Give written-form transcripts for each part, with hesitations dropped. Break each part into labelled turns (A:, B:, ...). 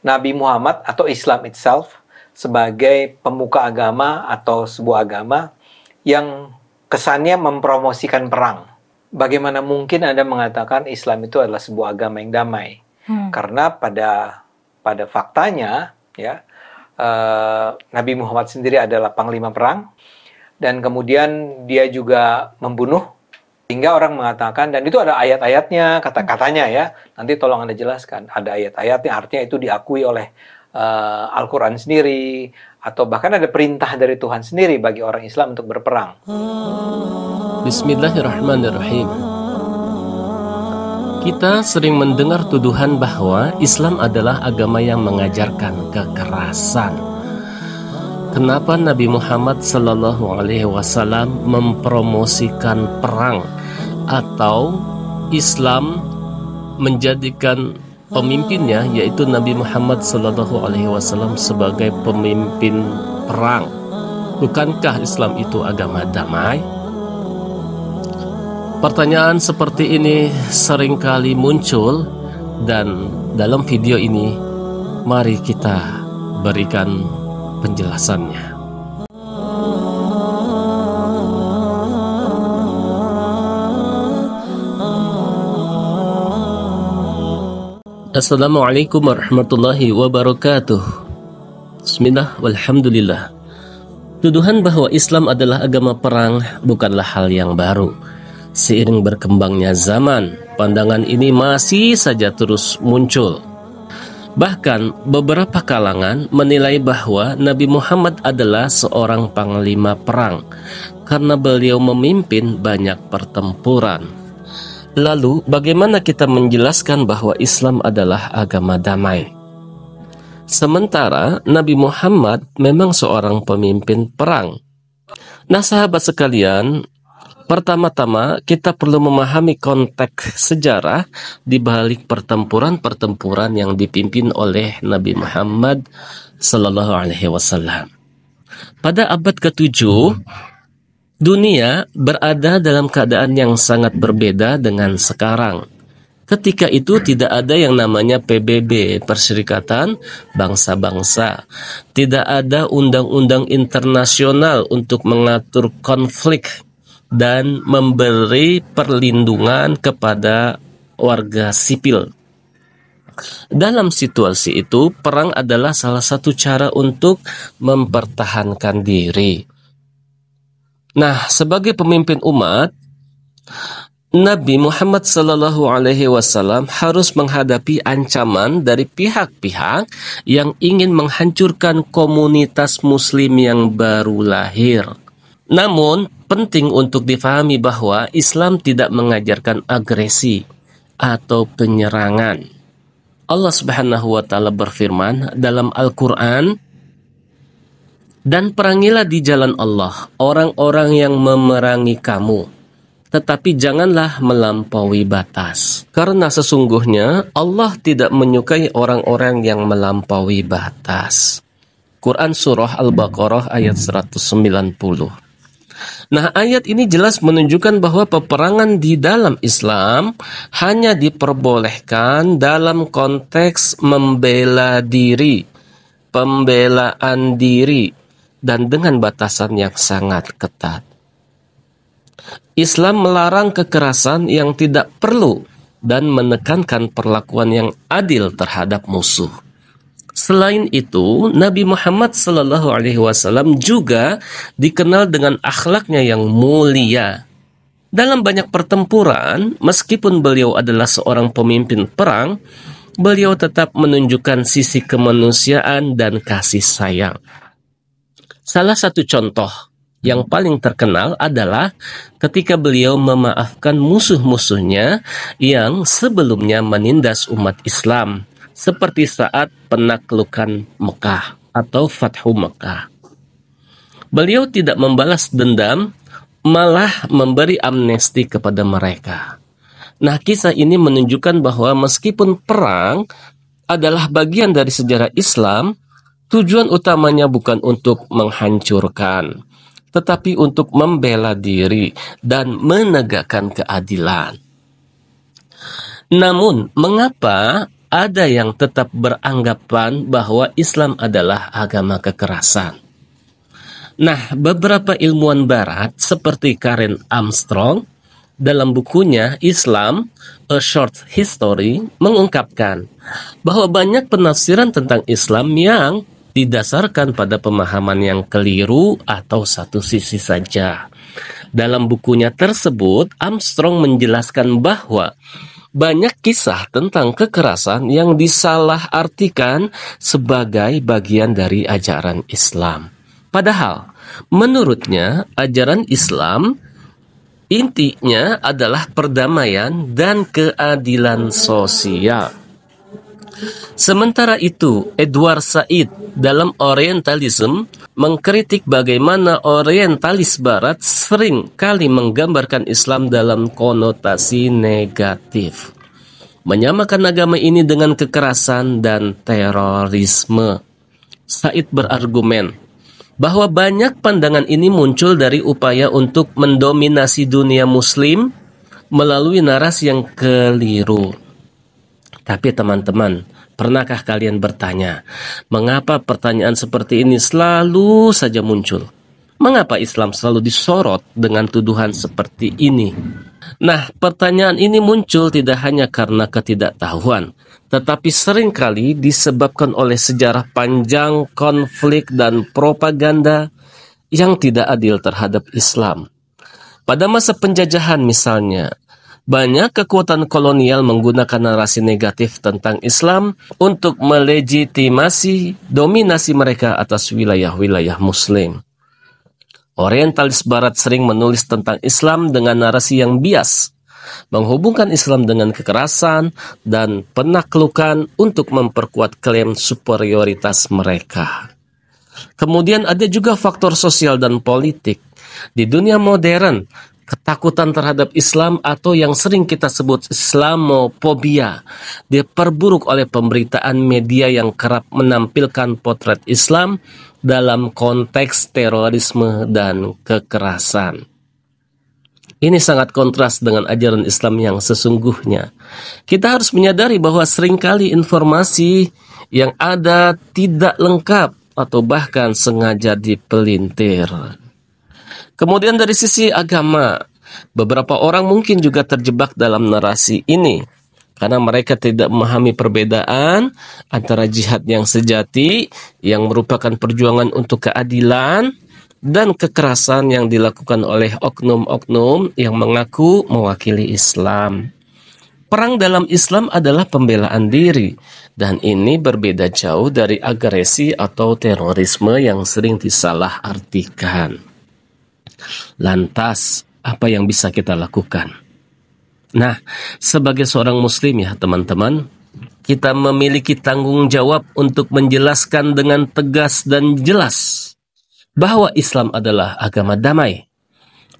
A: Nabi Muhammad atau Islam itself sebagai pemuka agama atau sebuah agama yang kesannya mempromosikan perang. Bagaimana mungkin Anda mengatakan Islam itu adalah sebuah agama yang damai? Karena pada faktanya, ya, Nabi Muhammad sendiri adalah panglima perang, dan kemudian dia juga membunuh, hingga orang mengatakan, dan itu ada ayat-ayatnya, kata-katanya ya, nanti tolong Anda jelaskan, ada ayat-ayatnya, artinya itu diakui oleh Al-Quran sendiri, atau bahkan ada perintah dari Tuhan sendiri bagi orang Islam untuk berperang.
B: Bismillahirrahmanirrahim. Kita sering mendengar tuduhan bahwa Islam adalah agama yang mengajarkan kekerasan. Kenapa Nabi Muhammad SAW mempromosikan perang, atau Islam menjadikan pemimpinnya, yaitu Nabi Muhammad SAW, sebagai pemimpin perang? Bukankah Islam itu agama damai? Pertanyaan seperti ini seringkali muncul, dan dalam video ini mari kita berikan penjelasannya. Assalamualaikum warahmatullahi wabarakatuh. Bismillah walhamdulillah. Tuduhan bahwa Islam adalah agama perang bukanlah hal yang baru. Seiring berkembangnya zaman, pandangan ini masih saja terus muncul. Bahkan beberapa kalangan menilai bahwa Nabi Muhammad adalah seorang panglima perang karena beliau memimpin banyak pertempuran. Lalu bagaimana kita menjelaskan bahwa Islam adalah agama damai? Sementara Nabi Muhammad memang seorang pemimpin perang. Nah, sahabat sekalian, pertama-tama kita perlu memahami konteks sejarah di balik pertempuran-pertempuran yang dipimpin oleh Nabi Muhammad sallallahu alaihi wasallam. Pada abad ke-7, dunia berada dalam keadaan yang sangat berbeda dengan sekarang. Ketika itu tidak ada yang namanya PBB, Perserikatan Bangsa-Bangsa. Tidak ada undang-undang internasional untuk mengatur konflik dan memberi perlindungan kepada warga sipil. Dalam situasi itu, perang adalah salah satu cara untuk mempertahankan diri. Nah, sebagai pemimpin umat, Nabi Muhammad SAW harus menghadapi ancaman dari pihak-pihak yang ingin menghancurkan komunitas Muslim yang baru lahir. Namun, penting untuk difahami bahwa Islam tidak mengajarkan agresi atau penyerangan. Allah Subhanahu wa Ta'ala berfirman dalam Al-Quran, "Dan perangilah di jalan Allah orang-orang yang memerangi kamu, tetapi janganlah melampaui batas. Karena sesungguhnya Allah tidak menyukai orang-orang yang melampaui batas." Quran Surah Al-Baqarah ayat 190. Nah, ayat ini jelas menunjukkan bahwa peperangan di dalam Islam hanya diperbolehkan dalam konteks membela diri, pembelaan diri, dan dengan batasan yang sangat ketat. Islam melarang kekerasan yang tidak perlu dan menekankan perlakuan yang adil terhadap musuh. Selain itu, Nabi Muhammad SAW juga dikenal dengan akhlaknya yang mulia. Dalam banyak pertempuran, meskipun beliau adalah seorang pemimpin perang, beliau tetap menunjukkan sisi kemanusiaan dan kasih sayang. Salah satu contoh yang paling terkenal adalah ketika beliau memaafkan musuh-musuhnya yang sebelumnya menindas umat Islam, seperti saat penaklukan Mekah atau Fathu Mekah. Beliau tidak membalas dendam, malah memberi amnesti kepada mereka. Nah, kisah ini menunjukkan bahwa meskipun perang adalah bagian dari sejarah Islam, tujuan utamanya bukan untuk menghancurkan, tetapi untuk membela diri dan menegakkan keadilan. Namun, mengapa ada yang tetap beranggapan bahwa Islam adalah agama kekerasan. Nah, beberapa ilmuwan barat seperti Karen Armstrong dalam bukunya Islam, A Short History mengungkapkan bahwa banyak penafsiran tentang Islam yang didasarkan pada pemahaman yang keliru atau satu sisi saja. Dalam bukunya tersebut, Armstrong menjelaskan bahwa banyak kisah tentang kekerasan yang disalahartikan sebagai bagian dari ajaran Islam. Padahal, menurutnya, ajaran Islam intinya adalah perdamaian dan keadilan sosial. Sementara itu, Edward Said dalam Orientalism mengkritik bagaimana orientalis barat sering kali menggambarkan Islam dalam konotasi negatif, menyamakan agama ini dengan kekerasan dan terorisme. Said berargumen bahwa banyak pandangan ini muncul dari upaya untuk mendominasi dunia muslim melalui narasi yang keliru. Tapi teman-teman, pernahkah kalian bertanya, mengapa pertanyaan seperti ini selalu saja muncul? Mengapa Islam selalu disorot dengan tuduhan seperti ini? Nah, pertanyaan ini muncul tidak hanya karena ketidaktahuan, tetapi seringkali disebabkan oleh sejarah panjang konflik dan propaganda yang tidak adil terhadap Islam. Pada masa penjajahan misalnya, banyak kekuatan kolonial menggunakan narasi negatif tentang Islam untuk melegitimasi dominasi mereka atas wilayah-wilayah Muslim. Orientalis Barat sering menulis tentang Islam dengan narasi yang bias, menghubungkan Islam dengan kekerasan dan penaklukan untuk memperkuat klaim superioritas mereka. Kemudian ada juga faktor sosial dan politik. Di dunia modern, ketakutan terhadap Islam atau yang sering kita sebut Islamophobia diperburuk oleh pemberitaan media yang kerap menampilkan potret Islam dalam konteks terorisme dan kekerasan. Ini sangat kontras dengan ajaran Islam yang sesungguhnya. Kita harus menyadari bahwa seringkali informasi yang ada tidak lengkap atau bahkan sengaja dipelintir. Kemudian dari sisi agama, beberapa orang mungkin juga terjebak dalam narasi ini karena mereka tidak memahami perbedaan antara jihad yang sejati yang merupakan perjuangan untuk keadilan dan kekerasan yang dilakukan oleh oknum-oknum yang mengaku mewakili Islam. Perang dalam Islam adalah pembelaan diri dan ini berbeda jauh dari agresi atau terorisme yang sering disalahartikan. Lantas, apa yang bisa kita lakukan? Nah, sebagai seorang muslim ya teman-teman, kita memiliki tanggung jawab untuk menjelaskan dengan tegas dan jelas bahwa Islam adalah agama damai.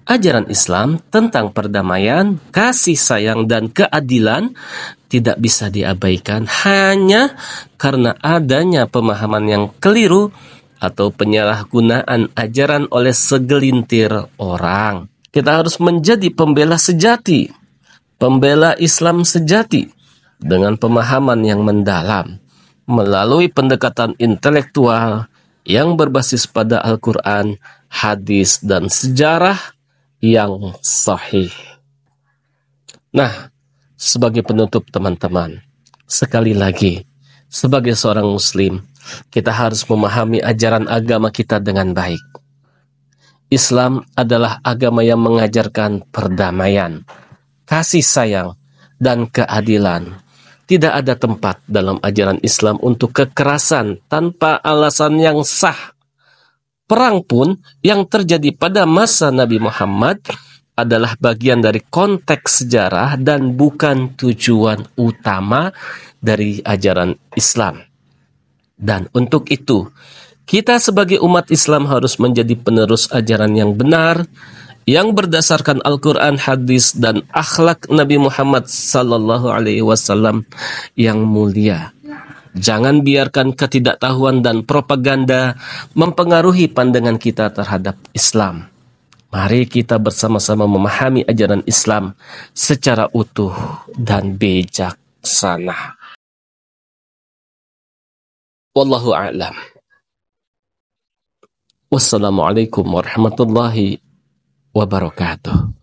B: Ajaran Islam tentang perdamaian, kasih sayang, dan keadilan tidak bisa diabaikan hanya karena adanya pemahaman yang keliru atau penyalahgunaan ajaran oleh segelintir orang. Kita harus menjadi pembela sejati, pembela Islam sejati dengan pemahaman yang mendalam melalui pendekatan intelektual yang berbasis pada Al-Quran, hadis, dan sejarah yang sahih. Nah, sebagai penutup teman-teman, sekali lagi, sebagai seorang muslim, kita harus memahami ajaran agama kita dengan baik. Islam adalah agama yang mengajarkan perdamaian, kasih sayang, dan keadilan. Tidak ada tempat dalam ajaran Islam untuk kekerasan tanpa alasan yang sah. Perang pun yang terjadi pada masa Nabi Muhammad adalah bagian dari konteks sejarah dan bukan tujuan utama dari ajaran Islam. Dan untuk itu, kita sebagai umat Islam harus menjadi penerus ajaran yang benar, yang berdasarkan Al-Quran, hadis, dan akhlak Nabi Muhammad SAW yang mulia. Jangan biarkan ketidaktahuan dan propaganda mempengaruhi pandangan kita terhadap Islam. Mari kita bersama-sama memahami ajaran Islam secara utuh dan bijaksana. Wallahu a'lam. Wassalamualaikum warahmatullahi wabarakatuh.